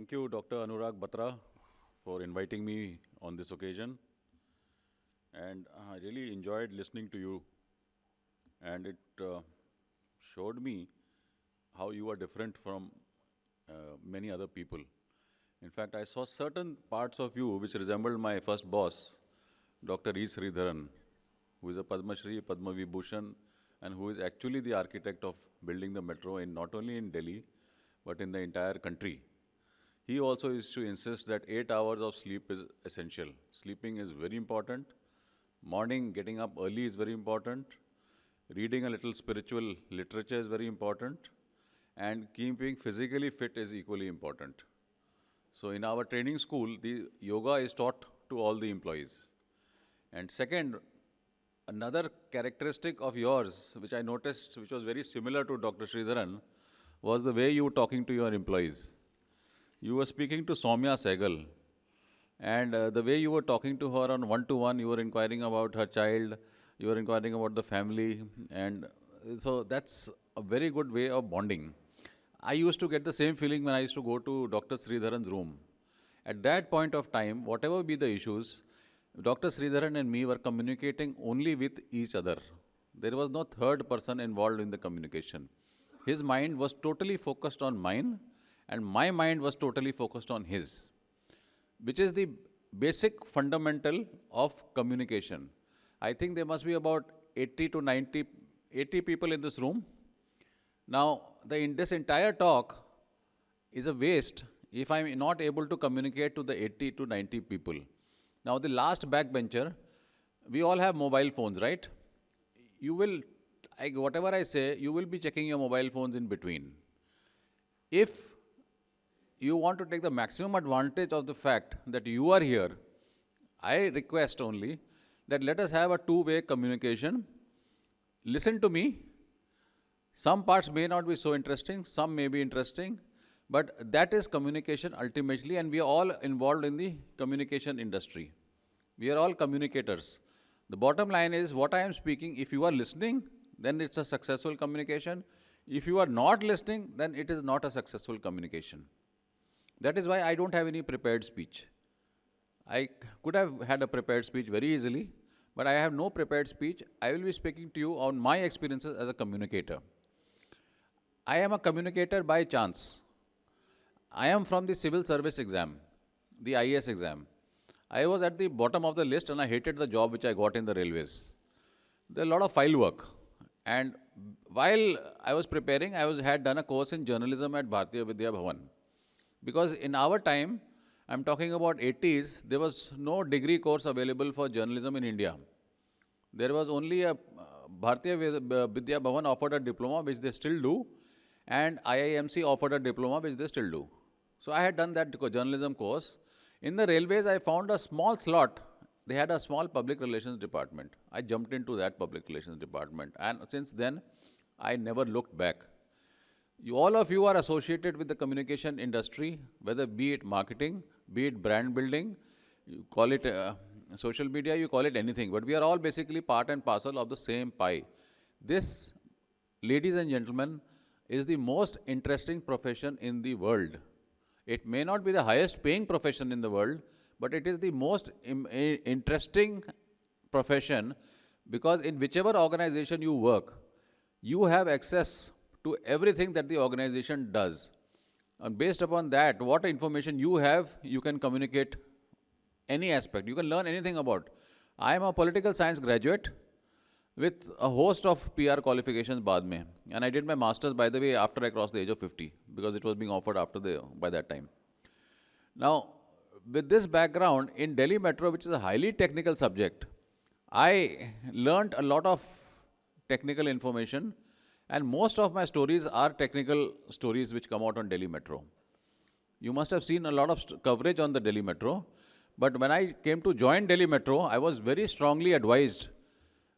Thank you, Dr. Anurag Batra, for inviting me on this occasion. And I really enjoyed listening to you. And it showed me how you are different from many other people. In fact, I saw certain parts of you which resembled my first boss, Dr. E. Sridharan, who is a Padma Shri, Padma Vibhushan, and who is actually the architect of building the metro in not only in Delhi, but in the entire country. He also used to insist that 8 hours of sleep is essential. Sleeping is very important. Morning, getting up early is very important. Reading a little spiritual literature is very important. And keeping physically fit is equally important. So in our training school, the yoga is taught to all the employees. And second, another characteristic of yours, which I noticed, which was very similar to Dr. Sridharan, was the way you were talking to your employees. You were speaking to Soumya Sehgal, and the way you were talking to her on one-to-one, you were inquiring about her child, you were inquiring about the family, and so that's a very good way of bonding. I used to get the same feeling when I used to go to Dr. Sridharan's room. At that point of time, whatever be the issues, Dr. Sridharan and me were communicating only with each other. There was no third person involved in the communication. His mind was totally focused on mine, and my mind was totally focused on his, which is the basic fundamental of communication. I think there must be about 80 to 90, 80 people in this room. Now, this entire talk is a waste if I'm not able to communicate to the 80 to 90 people. Now, the last backbencher, we all have mobile phones, right? You will, whatever I say, you will be checking your mobile phones in between. If you want to take the maximum advantage of the fact that you are here, I request only that let us have a two-way communication. Listen to me. Some parts may not be so interesting, some may be interesting, but that is communication ultimately, and we are all involved in the communication industry. We are all communicators. The bottom line is what I am speaking, if you are listening, then it's a successful communication. If you are not listening, then it is not a successful communication. That is why I don't have any prepared speech. I could have had a prepared speech very easily, but I have no prepared speech. I will be speaking to you on my experiences as a communicator. I am a communicator by chance. I am from the civil service exam, the IAS exam. I was at the bottom of the list and I hated the job which I got in the railways. There are a lot of file work. And while I was preparing, I had done a course in journalism at Bharatiya Vidya Bhavan. Because in our time, I'm talking about 80s, there was no degree course available for journalism in India. There was only a Bharatiya Vidya Bhavan offered a diploma, which they still do, and IIMC offered a diploma, which they still do. So I had done that journalism course. In the railways, I found a small slot. They had a small public relations department. I jumped into that public relations department, and since then, I never looked back. All of you are associated with the communication industry, whether be it marketing, be it brand building, you call it social media, you call it anything, but we are all basically part and parcel of the same pie. This, ladies and gentlemen, is the most interesting profession in the world. It may not be the highest paying profession in the world, but it is the most interesting profession because in whichever organization you work, you have access to everything that the organization does. And based upon that, what information you have, you can communicate any aspect. You can learn anything about. I am a political science graduate with a host of PR qualifications baad mein. And I did my master's, by the way, after I crossed the age of 50, because it was being offered by that time. Now, with this background, in Delhi Metro, which is a highly technical subject, I learned a lot of technical information. And most of my stories are technical stories which come out on Delhi Metro. You must have seen a lot of coverage on the Delhi Metro. But when I came to join Delhi Metro, I was very strongly advised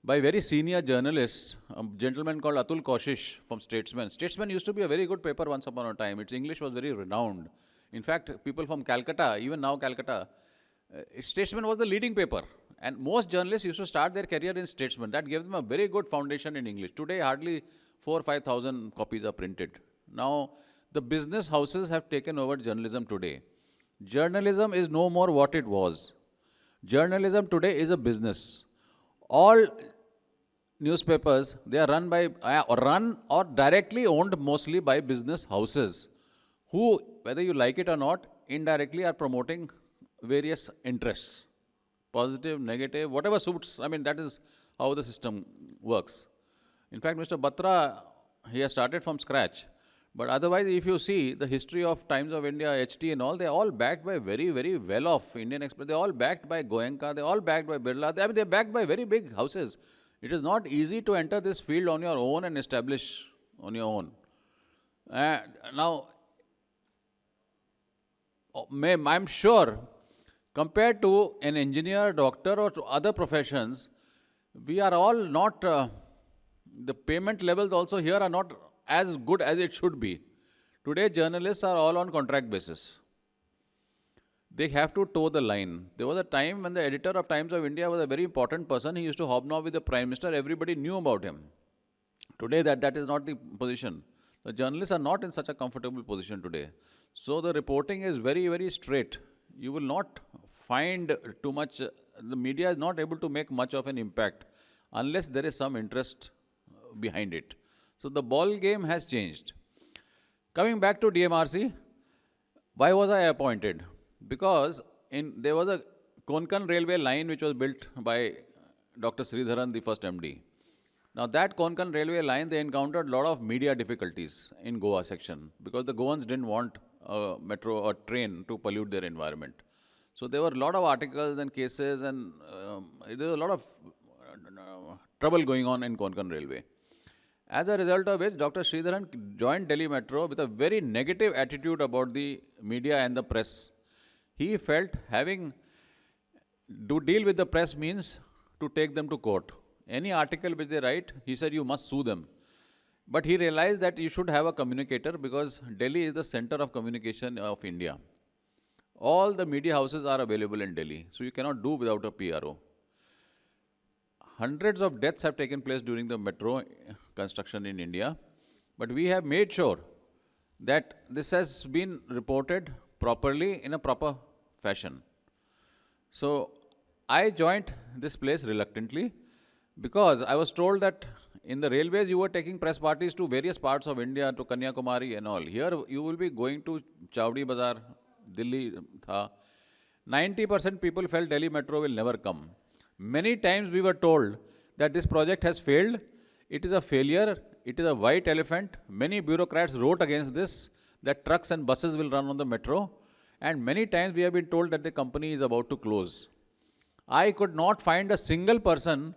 by very senior journalists, a gentleman called Atul Kaushish from Statesman. Statesman used to be a very good paper once upon a time. Its English was very renowned. In fact, people from Calcutta, even now Calcutta, Statesman was the leading paper. And most journalists used to start their career in Statesman. That gave them a very good foundation in English. Today, hardly 4,000 or 5,000 copies are printed. Now, The business houses have taken over journalism today. Journalism is no more what it was. Journalism today is a business. All newspapers, they are run or directly owned mostly by business houses who, whether you like it or not, indirectly are promoting various interests, positive, negative, whatever suits. I mean, that is how the system works. In fact, Mr. Batra, he has started from scratch. But otherwise, if you see the history of Times of India, HT and all, they're all backed by very, very well-off Indian Express. They're all backed by Goenka. They're all backed by Birla. I mean, they're backed by very big houses. It is not easy to enter this field on your own and establish on your own. Now, I'm sure, compared to an engineer, doctor, or to other professions, we are all not, the payment levels also here are not as good as it should be. Today, journalists are all on contract basis. They have to toe the line. There was a time when the editor of Times of India was a very important person. He used to hobnob with the Prime Minister. Everybody knew about him. Today, that is not the position. The journalists are not in such a comfortable position today. So the reporting is very, very straight. You will not find too much. The media is not able to make much of an impact unless there is some interest behind it. So the ball game has changed. Coming back to DMRC, why was I appointed? Because there was a Konkan railway line which was built by Dr. Sridharan, the first MD. Now that Konkan railway line, they encountered a lot of media difficulties in Goa section because the Goans didn't want a metro or train to pollute their environment. So there were a lot of articles and cases and there was a lot of trouble going on in Konkan railway. As a result of which, Dr. Sridharan joined Delhi Metro with a very negative attitude about the media and the press. He felt to deal with the press means to take them to court. Any article which they write, he said you must sue them. But he realized that you should have a communicator because Delhi is the center of communication of India. All the media houses are available in Delhi, so you cannot do without a PRO. Hundreds of deaths have taken place during the metro construction in India, but we have made sure that this has been reported properly in a proper fashion. So I joined this place reluctantly because I was told that in the railways you were taking press parties to various parts of India, to Kanyakumari and all. Here you will be going to Chowdi Bazaar, Delhi tha. 90% people felt Delhi Metro will never come. Many times we were told that this project has failed, it is a failure, it is a white elephant. Many bureaucrats wrote against this, that trucks and buses will run on the metro. And many times we have been told that the company is about to close. I could not find a single person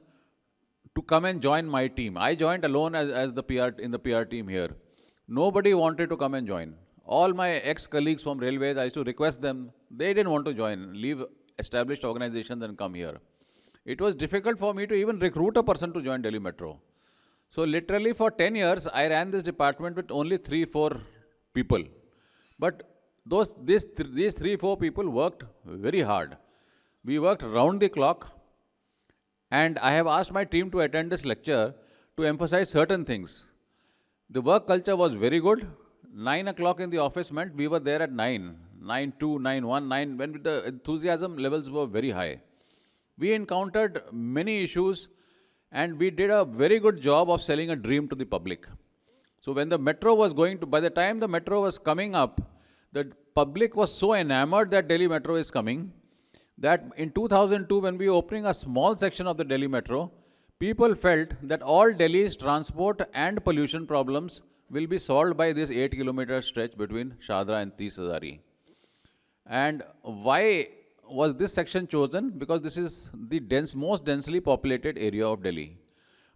to come and join my team. I joined alone as the in the PR team here. Nobody wanted to come and join. All my ex-colleagues from railways, I used to request them, they didn't want to join, leave established organizations and come here. It was difficult for me to even recruit a person to join Delhi Metro. So literally for 10 years, I ran this department with only 3-4 people. But these 3-4 people worked very hard. We worked round the clock. And I have asked my team to attend this lecture to emphasize certain things. The work culture was very good. 9 o'clock in the office meant we were there at 9, 9:02, 9:01, 9, when the enthusiasm levels were very high. We encountered many issues and we did a very good job of selling a dream to the public. So when the metro was by the time the metro was coming up, the public was so enamored that Delhi Metro is coming, that in 2002, when we were opening a small section of the Delhi Metro, people felt that all Delhi's transport and pollution problems will be solved by this 8-kilometer stretch between Shadra and Tees Hazari. And why was this section chosen? Because this is the most densely populated area of Delhi.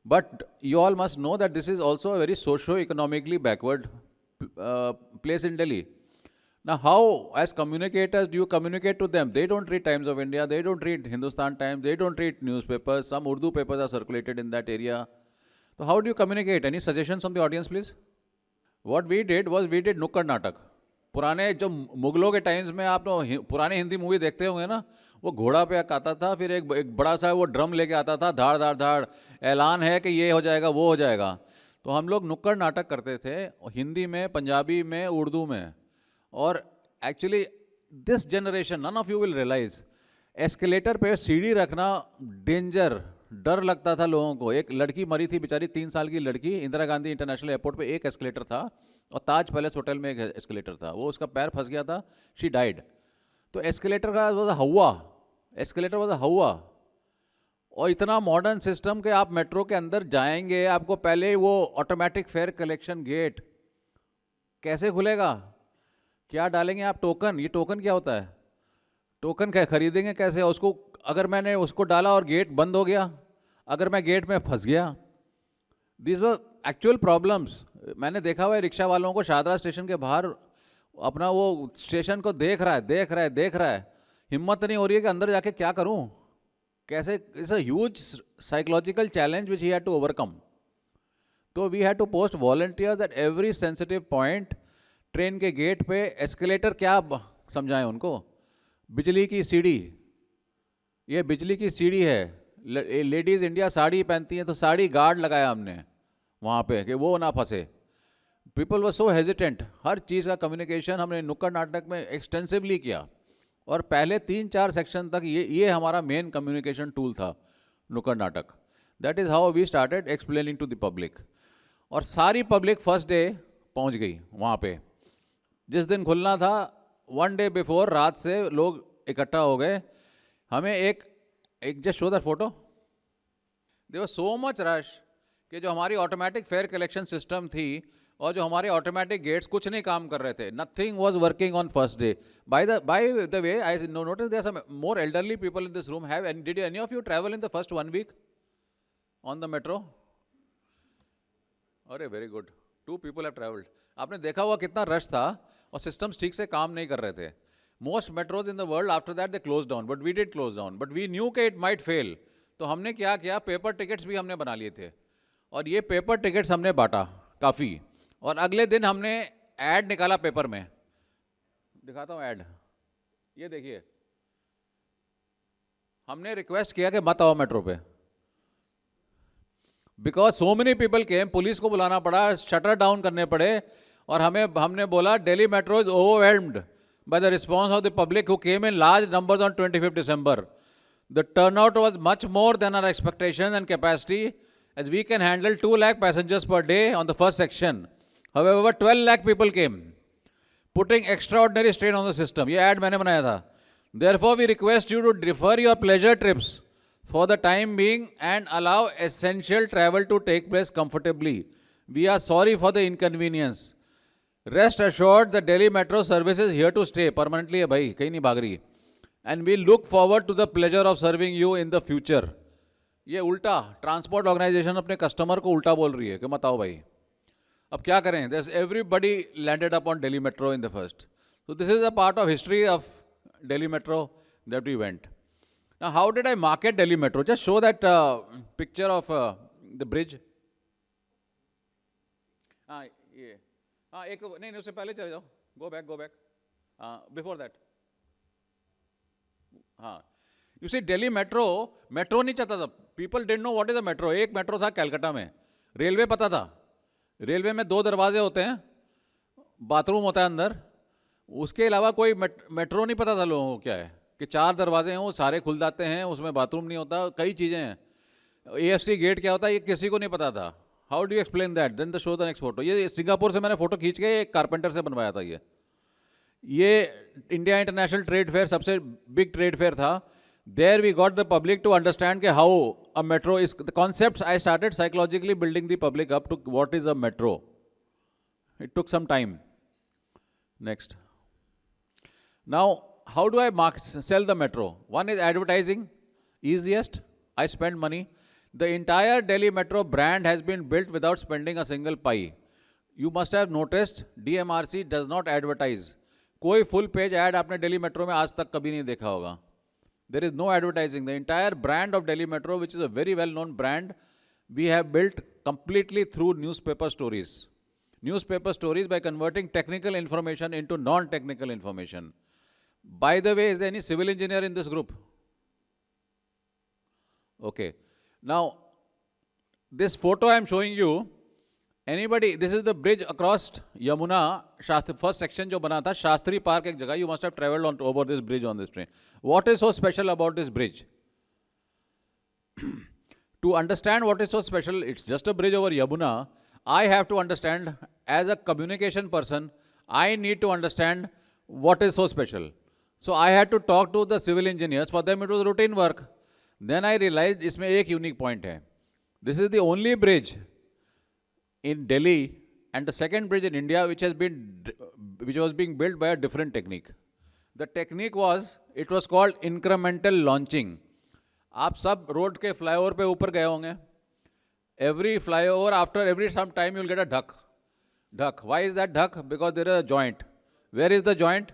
But you all must know that this is also a very socio-economically backward place in Delhi. Now, how, as communicators, do you communicate to them? They don't read Times of India, they don't read Hindustan Times, they don't read newspapers, some Urdu papers are circulated in that area. So how do you communicate? Any suggestions from the audience, please? What we did was, we did Nukkad Natak. पुराने जो मुगलों के times में आप पुराने Hindi movie देखते होंगे ना, वो घोड़ा पे आता था, फिर एक बड़ा सा वो ड्रम लेके आता था, धाड़ धाड़ धाड़, ऐलान है कि ये हो जाएगा, वो हो जाएगा. तो हम लोग नुक्कड़ नाटक करते थे, हिंदी में, पंजाबी में, उर्दू में. और actually this generation, none of you will realise, escalator पे सीढ़ी रखना डेंजर, डर लगता था लोगों को. एक लड़की मरी थी बेचारी, 3 साल की लड़की, इंदिरा गांधी इंटरनेशनल एयरपोर्ट पे एक एस्केलेटर था और ताज पैलेस होटल में एक एस्केलेटर था, वो उसका पैर फंस गया था, शी डाइड. तो एस्केलेटर का वाज हवा, एस्केलेटर वाज हवा. और इतना मॉडर्न सिस्टम के आप मेट्रो के अंदर जाएंगे, आपको पहले वो ऑटोमेटिक फेयर कलेक्शन गेट कैसे खुलेगा, क्या डालेंगे आप टोकन, ये टोकन क्या होता है, टोकन क्या खरीदेंगे कैसे उसको, अगर मैंने उसको डाला और गेट बंद हो गया, अगर मैं गेट में फंस गया. This were actual problems. मैंने देखा हुआ है रिक्शा वालों को शाहदरा स्टेशन के बाहर अपना वो स्टेशन को देख रहा है, देख रहा है, देख रहा है, हिम्मत नहीं हो रही है कि अंदर जाके क्या करूं, कैसे. It's a huge psychological challenge which he had to overcome. तो we had to post volunteers at every sensitive point. Train के गेट पे एस्केलेटर क्या समझाएं उनको, बिजली की सीढ़ी, ये बिजली की सीढ़ी है. लेडीज इंडिया साड़ी पहनती हैं तो साड़ी गार्ड लगाया हमने वहाँ पे कि वो ना फंसे. People were so hesitant. हर चीज़ का कम्युनिकेशन हमने नुक्कड़ नाटक में एक्सटेंसिवली किया. और पहले 3-4 सेक्शन तक ये हमारा मेन कम्युनिकेशन टूल था, नुक्कड़ नाटक. That is how we started explaining to the public. और सारी पब्लिक फर्स्ट डे पहुँच गई वहाँ पे. जिस दिन खुलना था 1 डे बिफोर रात से लोग इकट्ठा हो गए. हमें एक just show that photo. There was so much rush कि जो हमारी ऑटोमेटिक फेयर कलेक्शन सिस्टम थी और जो हमारे ऑटोमेटिक गेट्स कुछ नहीं काम कर रहे थे. Nothing was working on first day. By the way I notice there some more elderly people in this room. Have did any of you travel in the first 1 week on the metro? अरे very good, 2 people have travelled. आपने देखा हुआ कितना rush था और systems ठीक से काम नहीं कर रहे थे. Most metros in the world after that they close down, but we did close down, but we knew के इट माइट फेल. तो हमने क्या किया, पेपर टिकट्स भी हमने बना लिए थे और ये पेपर टिकट्स हमने बांटा काफ़ी. और अगले दिन हमने ऐड निकाला पेपर में, दिखाता हूँ ऐड, ये देखिए. हमने रिक्वेस्ट किया कि मत आओ मेट्रो पे, because so many people came. Police को बुलाना पड़ा, शटर डाउन करने पड़े. और हमने बोला Delhi metro is overwhelmed by the response of the public who came in large numbers on 25th December. The turnout was much more than our expectations and capacity, as we can handle 2 lakh passengers per day on the first section. However, 12 lakh people came, putting extraordinary strain on the system. ये ad मैंने बनाया था. Therefore, we request you to defer your pleasure trips for the time being and allow essential travel to take place comfortably. We are sorry for the inconvenience. Rest assured the Delhi Metro service is here to stay permanently है भाई, कहीं नहीं भाग रही. And we look forward to the pleasure of serving you in the future. ये उल्टा transport organisation अपने customer को उल्टा बोल रही है कि मत आओ भाई. अब क्या करें, everybody landed up on Delhi Metro in the first. So this is a part of history of Delhi Metro that we went. Now how did I market Delhi Metro? Just show that picture of the bridge. हाँ ये, हाँ एक नहीं उससे पहले चले जाओ, go back before that. हाँ, यू सी दिल्ली मेट्रो नहीं चाहता था. People didn't know what is a metro. एक मेट्रो था कलकत्ता में, रेलवे पता था. रेलवे में 2 दरवाजे होते हैं, बाथरूम होता है अंदर, उसके अलावा कोई मेट्रो नहीं पता था लोगों को क्या है, कि 4 दरवाजे हैं वो सारे खुल जाते हैं, उसमें बाथरूम नहीं होता, कई चीज़ें हैं. AFC गेट क्या होता है ये किसी को नहीं पता था. How do you explain that? Then the show the next photo. ये सिंगापुर से मैंने फोटो खींच के एक कारपेंटर से बनवाया था. ये इंडिया इंटरनेशनल ट्रेड फेयर सबसे बिग ट्रेड फेयर था. There we got the public to understand के how a metro is the concept. I started psychologically building the public up to what is a metro. It took some time. Next. Now how do I sell the metro? One is advertising, easiest. I spend money. The entire Delhi Metro brand has been built without spending a single pie. You must have noticed DMRC does not advertise. कोई full page ad आपने Delhi Metro में आज तक कभी नहीं देखा होगा. There is no advertising. The entire brand of Delhi Metro, which is a very well-known brand, we have built completely through newspaper stories. Newspaper stories by converting technical information into non-technical information. By the way, is there any civil engineer in this group? Okay. Now, this photo I am showing you Anybody, this is the bridge across Yamuna, Shastri, first section जो बना था Shastri park एक जगह. You must have traveled on over this bridge on this train. What is so special about this bridge? To understand what is so special, it's just a bridge over Yamuna. I have to understand, as a communication person, I need to understand what is so special. So I had to talk to the civil engineers. For them it was routine work. Then I realized इसमें एक unique point है. This is the only bridge in Delhi and the second bridge in India which was being built by a different technique. The technique was, it was called incremental launching. आप सब road के flyover पे ऊपर गए होंगे. Every flyover, after every some time you'll get a duck. Why is that duck? Because there is a joint. Where is the joint?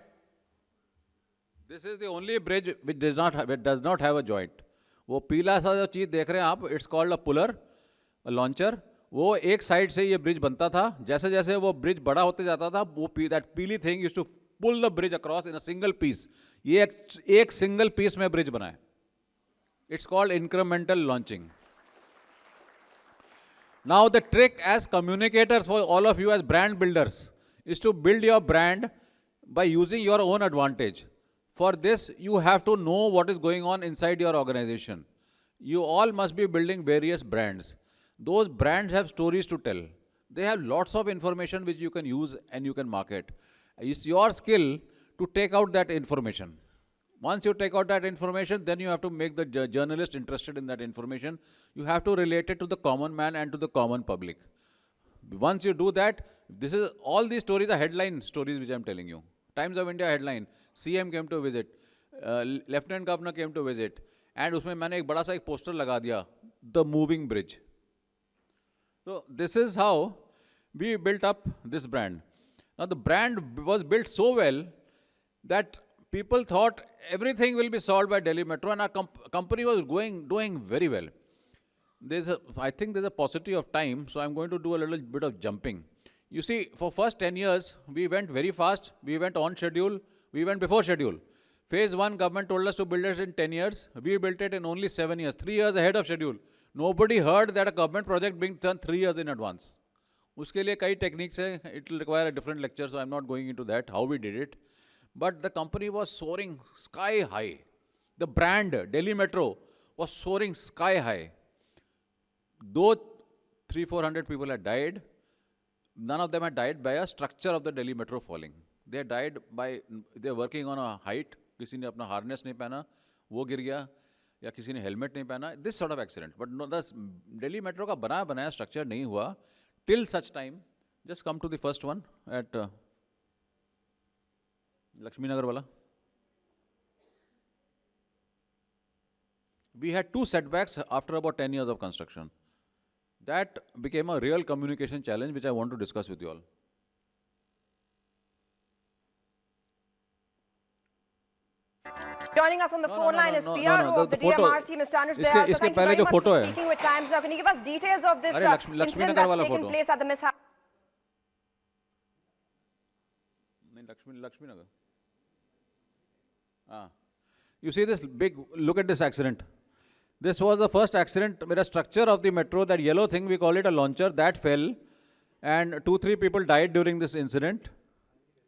This is the only bridge which does not have a joint. वो पीला सा जो चीज़ देख रहे हैं आप, it's called a puller, a launcher. वो एक साइड से ये ब्रिज बनता था. जैसे जैसे वो ब्रिज बड़ा होते जाता था, वो that पीली thing used to pull the bridge across in a single piece. ये एक single piece में ब्रिज बना है. It's called incremental launching. Now the trick as communicators for all of you as brand builders is to build your brand by using your own advantage. For this, you have to know what is going on inside your organization. You all must be building various brands. Those brands have stories to tell. They have lots of information which you can use and you can market. It's your skill to take out that information. Once you take out that information, then you have to make the journalist interested in that information. You have to relate it to the common man and to the common public. Once you do that, all these stories are headline stories which I am telling you. Times of India headline, CM came to visit, Lieutenant Governor came to visit, and उसमें मैंने एक बड़ा सा एक poster लगा दिया, the moving bridge. So this is how we built up this brand. Now the brand was built so well that people thought everything will be solved by Delhi Metro, and our company was doing very well. I think there's a paucity of time, so I'm going to do a little bit of jumping. You see, for first 10 years, we went very fast, we went on schedule, we went before schedule. Phase 1, government told us to build it in 10 years, we built it in only 7 years, 3 years ahead of schedule. Nobody heard that a government project being done 3 years in advance. उसके लिए कई techniques है, it will require a different lecture, so I'm not going into that, how we did it. But the company was soaring sky high. The brand, Delhi Metro, was soaring sky high. Though 300-400 people had died, none of them had died by a structure of the Delhi Metro falling. They died by, they were working on a height, किसी ने अपना harness नहीं पहना, वो गिर गया, या किसी ने helmet नहीं पहना, this sort of accident. But no, the Delhi Metro का बनाया structure नहीं हुआ, till such time. Just come to the first one at Lakshmi Nagar wala. We had 2 setbacks after about 10 years of construction. That became a real communication challenge which I want to discuss with you all. Joining us on the phone line is PRO of the DMRC, Mr. Anuj Dayal. So thank you very much for speaking with Times Now. Can you give us details of this incident that's taken place at the mishap? Lakshmi Nagar. You see this big, look at this accident. This was the first accident where a structure of the metro, that yellow thing, we call it a launcher, that fell, and 2-3 people died during this incident.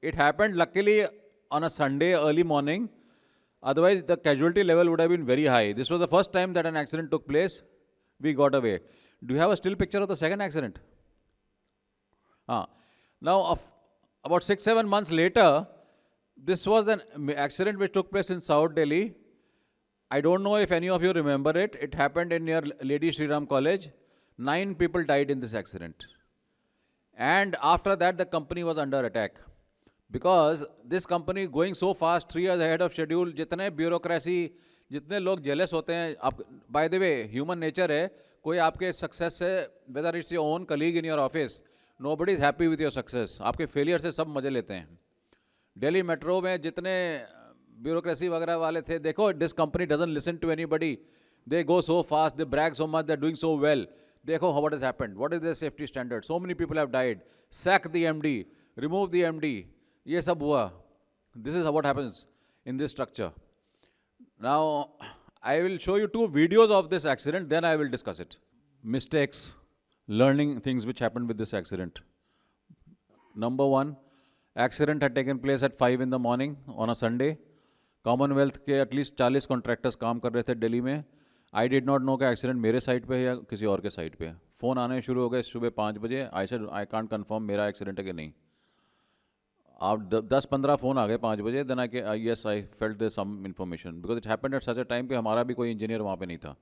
It happened luckily on a Sunday early morning. Otherwise, the casualty level would have been very high. This was the first time that an accident took place. We got away. Do you have a still picture of the second accident? Now, about 6-7 months later, this was an accident which took place in South Delhi. I don't know if any of you remember it. It happened in near Lady Shri Ram College. 9 people died in this accident. And after that, the company was under attack. Because this company going so fast, 3 years ahead of schedule, जितने bureaucracy, जितने लोग jealous होते हैं, by the way, human nature है, कोई आपके success से, whether it's your own colleague in your office, nobody is happy with your success. आपके failure से सब मजे लेते हैं. Delhi Metro में जितने bureaucracy वगैरह वाले थे, देखो, this company doesn't listen to anybody. They go so fast, they brag so much, they're doing so well. देखो what has happened. What is their safety standard? So many people have died. Sack the MD, remove the MD. ये सब हुआ. This is what happens in this structure. Now, I will show you 2 videos of this accident, then I will discuss it. Mistakes. learning things which happened with this accident. Number one, accident had taken place at 5 in the morning on a Sunday. Commonwealth के at least 40 contractors काम कर रहे थे दिल्ली में. I did not know कि accident मेरे side पे है या किसी और के साइड पे है. फ़ोन आने शुरू हो गए सुबह 5 बजे. I said I can't confirm मेरा accident है कि नहीं. आप 10-15 फ़ोन आ गए 5 बजे. Then yes, I felt there's some information because it happened at such a time कि हमारा भी कोई इंजीनियर वहाँ पे नहीं था.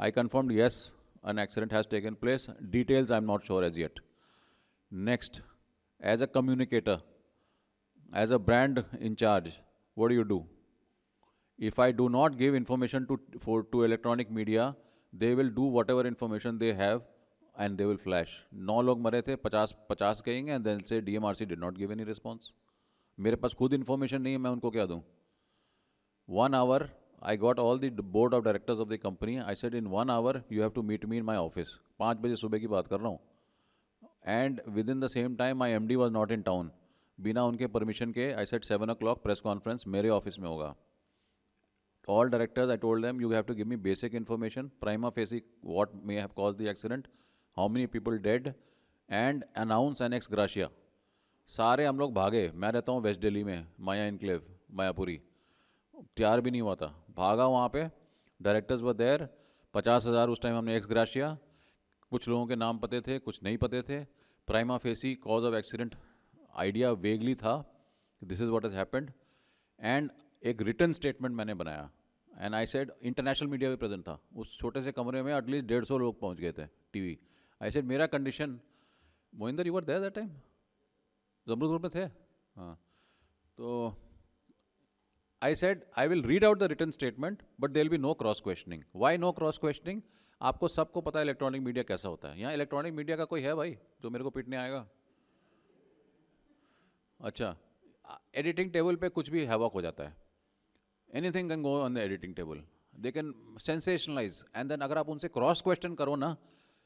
I confirmed yes, an accident has taken place. Details I'm not sure as yet. Next, as a communicator, as a brand in charge, what do? If I do not give information to electronic media, they will do whatever information they have and they will flash. 9 लोग मरे थे, 50 कहेंगे and then say DMRC did not give any response. मेरे पास खुद information नहीं है, मैं उनको क्या दूँ? 1 hour, I got all the board of directors of the company. I said in 1 hour you have to meet me in my office. 5 बजे सुबह की बात कर रहा हूँ. And within the same time my MD was not in town. बिना उनके permission के I said 7 o'clock press conference मेरे office में होगा. All directors, I told them, you have to give me basic information, prima facie, what may have caused the accident, how many people dead, and announce an ex gratia. सारे हम लोग भागे. मैं रहता हूँ वेस्ट दिल्ली में, माया इनक्लेव, मायापुरी. तैयार भी नहीं हुआ था. भागा वहाँ पे. Directors were there. 50,000 उस टाइम हमने एक्स ग्राशिया. कुछ लोगों के नाम पते थे, कुछ नहीं पते थे. Prima facie cause of accident idea vaguely था. This is what has happened. And एक रिटन स्टेटमेंट मैंने बनाया. And I said, international media भी प्रेजेंट था. उस छोटे से कमरे में एटलीस्ट 150 लोग पहुंच गए थे टीवी. आई सेड मेरा condition, Mohinder you were there that time, Jamrud में थे. हाँ, तो I said I will read out the written statement but there will be no cross questioning. Why no cross questioning? आपको सबको पता है इलेक्ट्रॉनिक मीडिया कैसा होता है. यहाँ इलेक्ट्रॉनिक मीडिया का कोई है भाई जो मेरे को पीटने आएगा? अच्छा, एडिटिंग टेबल पे कुछ भी हैवॉक हो जाता है. Anything can go on the editing table. They can sensationalise. And then अगर आप उनसे क्रॉस क्वेश्चन करो ना,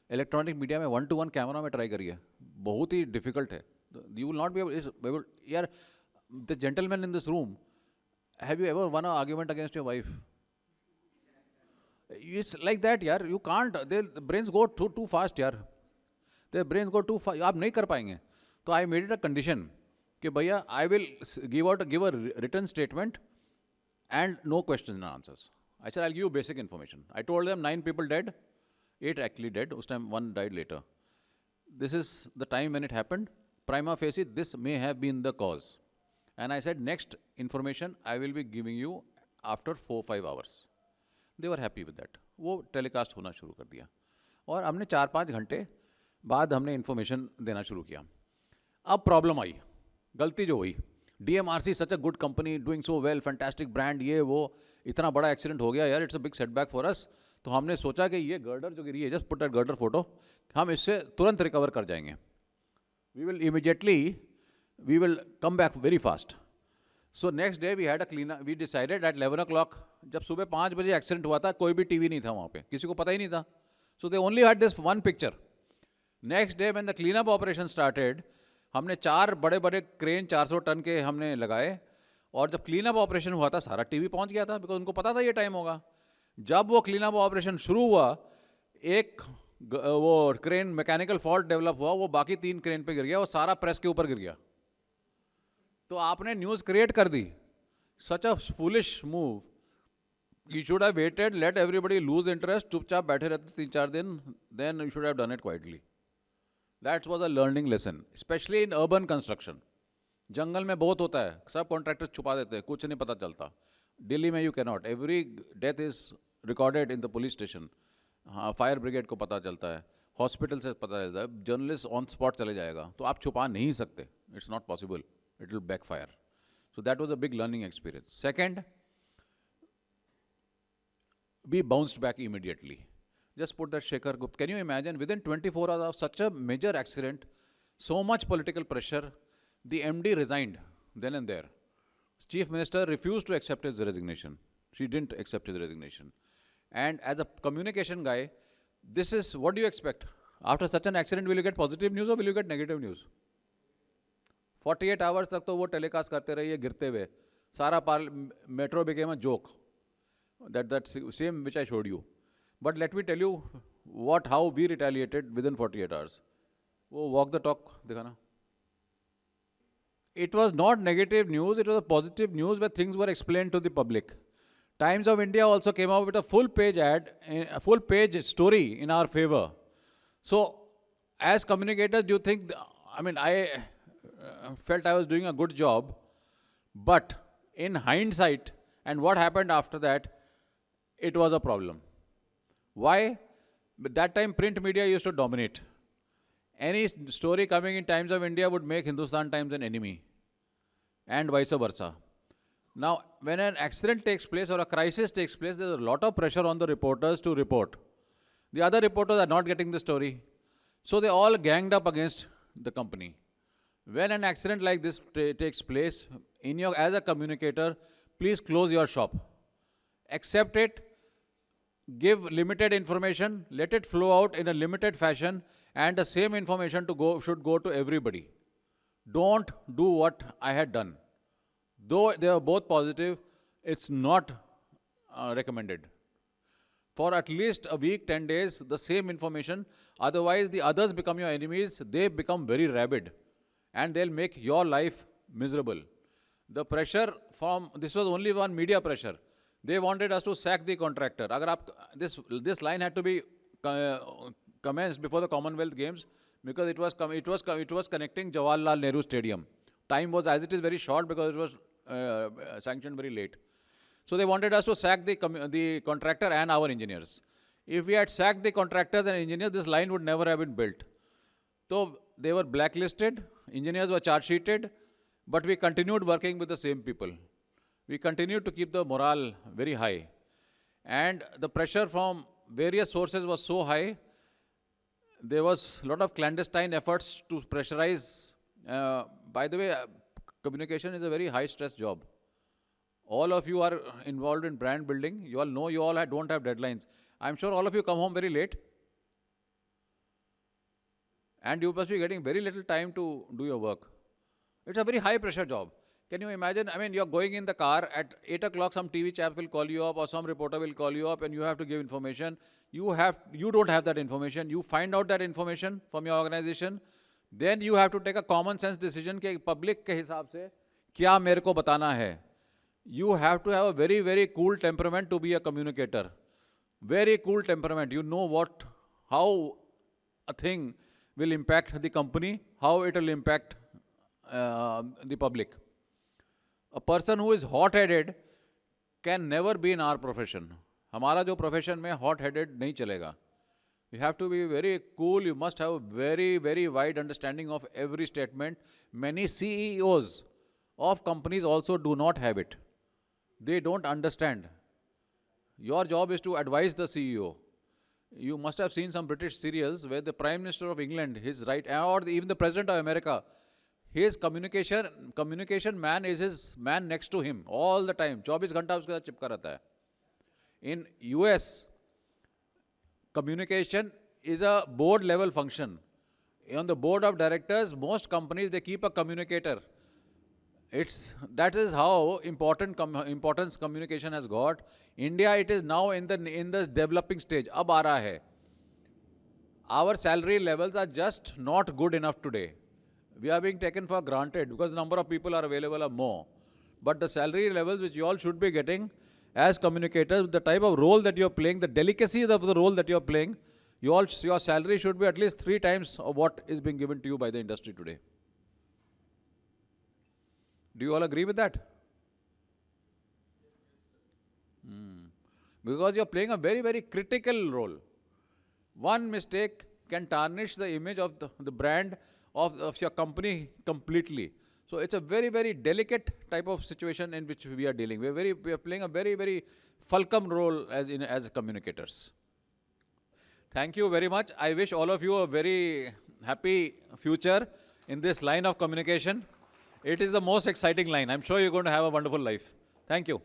इलेक्ट्रॉनिक मीडिया में 1-to-1 कैमरा में ट्राई करिए, बहुत ही डिफिकल्ट है. You will not be able. यार, the gentleman in this room, have you ever won a argument against your wife? It's like that यार. You can't. Their brains go too fast यार. Their brains go too fast. आप नहीं कर पाएंगे. तो I made it a condition कि भैया I will give a written statement and no questions and answers. I said I'll give you basic information. I told them 9 people dead, 8 actually dead. उस time 1 died later. This is the time when it happened. Prima facie, this may have been the cause. And I said next information I will be giving you after 4-5 hours. They were happy with that. वो telecast होना शुरू कर दिया और हमने 4-5 घंटे बाद हमने इन्फॉर्मेशन देना शुरू किया. अब प्रॉब्लम आई, गलती जो हुई. DMRC such a good company, doing so well, fantastic brand, ये वो, इतना बड़ा एक्सीडेंट हो गया यार, it's a big setback for us. तो हमने सोचा कि ये गर्डर जो गिरी है, just put that girder photo, हम इससे तुरंत रिकवर कर जाएंगे. We will immediately, we will come back very fast. So next day we had a clean, we decided at 11 o'clock. जब सुबह 5 बजे एक्सीडेंट हुआ था, कोई भी टीवी नहीं था वहाँ पे, किसी को पता ही नहीं था. So they only had this one picture. Next day when the clean up operation started, हमने 4 बड़े बड़े क्रेन 400 टन के हमने लगाए. और जब क्लीन अप ऑपरेशन हुआ था, सारा टीवी पहुँच गया था, बिकॉज उनको पता था ये टाइम होगा. जब वो क्लीन अप ऑपरेशन शुरू हुआ, एक वो क्रेन मैकेनिकल फॉल्ट डेवलप हुआ, वो बाकी 3 क्रेन पे गिर गया, वो सारा प्रेस के ऊपर गिर गया. तो आपने न्यूज़ क्रिएट कर दी. Such a foolish move. You should have waited, let everybody lose interest, चुपचाप बैठे रहते 3-4 दिन, then you should have done it quietly. That was a learning lesson, specially in urban construction. जंगल में बहुत होता है, सब कॉन्ट्रैक्टर्स छुपा देते हैं, कुछ नहीं पता चलता. दिल्ली में you can not. Every death is recorded in the police station. हाँ, फायर ब्रिगेड को पता चलता है, हॉस्पिटल से पता चलता है, जर्नलिस्ट ऑन स्पॉट चले जाएगा. तो आप छुपा नहीं सकते, it's not possible. It will backfire. So that was a big learning experience. Second, we bounced back immediately. Just put that Shekhar Gupta. Can you imagine within 24 hours of such a major accident, so much political pressure, the MD resigned then and there. Chief Minister refused to accept his resignation. She didn't accept his resignation. And as a communication guy, this is, what do you expect? After such an accident, will you get positive news or will you get negative news? 48 hours तक तो वो telecast करते रहिए गिरते हुए. सारा metro became a joke. That same which I showed you. But let me tell you how we retaliated within 48 hours. वो walk the talk दिखाना. It was not negative news, it was a positive news where things were explained to the public. Times of India also came out with a full page ad, a full page story in our favor. So, as communicators, do you think, I felt I was doing a good job, but in hindsight, and what happened after that, it was a problem. Why? But that time print media used to dominate. Any story coming in Times of India would make Hindustan Times an enemy, and vice versa. Now, when an accident takes place or a crisis takes place, there's a lot of pressure on the reporters to report. The other reporters are not getting the story. So they all ganged up against the company. When an accident like this takes place, as a communicator, please close your shop. Accept it, give limited information, let it flow out in a limited fashion, and the same information should go to everybody. Don't do what I had done. Though they are both positive, it's not recommended. For at least a week, 10 days, the same information. Otherwise, the others become your enemies. They become very rabid. And they'll make your life miserable. The pressure this was only one media pressure. They wanted us to sack the contractor. This line had to be commenced before the Commonwealth Games because it was connecting Jawaharlal Nehru Stadium. Time was, as it is, very short because it was sanctioned very late. So they wanted us to sack the contractor and our engineers. If we had sacked the contractors and engineers, this line would never have been built. So they were blacklisted, engineers were charge-sheeted, but we continued working with the same people. We continued to keep the morale very high. And the pressure from various sources was so high, there was a lot of clandestine efforts to pressurize. By the way, communication is a very high-stress job. All of you are involved in brand building. You all know you all don't have deadlines. I'm sure all of you come home very late. And you must be getting very little time to do your work. It's a very high-pressure job. Can you imagine? You're going in the car, at 8 o'clock some TV chap will call you up or some reporter will call you up and you have to give information. You don't have that information. You find out that information from your organization. Then you have to take a common sense decision कि public के हिसाब से क्या मेरे को बताना है. You have to have a very, very cool temperament to be a communicator. Very cool temperament. You know how a thing will impact the company, how it will impact the public. A person who is hot-headed can never be in our profession. हमारा जो profession में hot-headed नहीं चलेगा. You have to be very cool. You must have a very, very wide understanding of every statement. Many CEOs of companies also do not have it. They don't understand. Your job is to advise the CEO. You must have seen some British serials where the Prime Minister of England, his right, or even the President of America, his communication man is his man next to him all the time. 24 घंटा उसके साथ चिपका रहता है. In US, communication is a board level function. On the board of directors, most companies, they keep a communicator. That is how importance communication has got. India, it is now in the developing stage. अब आ रहा है. Our salary levels are just not good enough today. We are being taken for granted because the number of people are available are more. But the salary levels which you all should be getting as communicators, the type of role that you are playing, the delicacies of the role that you are playing, your salary should be at least 3 times of what is being given to you by the industry today. Do you all agree with that? Because you are playing a very, very critical role. One mistake can tarnish the image of the brand of your company completely. So it's a very, very delicate type of situation in which we are dealing. We are playing a very, very fulcrum role as communicators. Thank you very much. I wish all of you a very happy future in this line of communication. It is the most exciting line. I'm sure you're going to have a wonderful life. Thank you.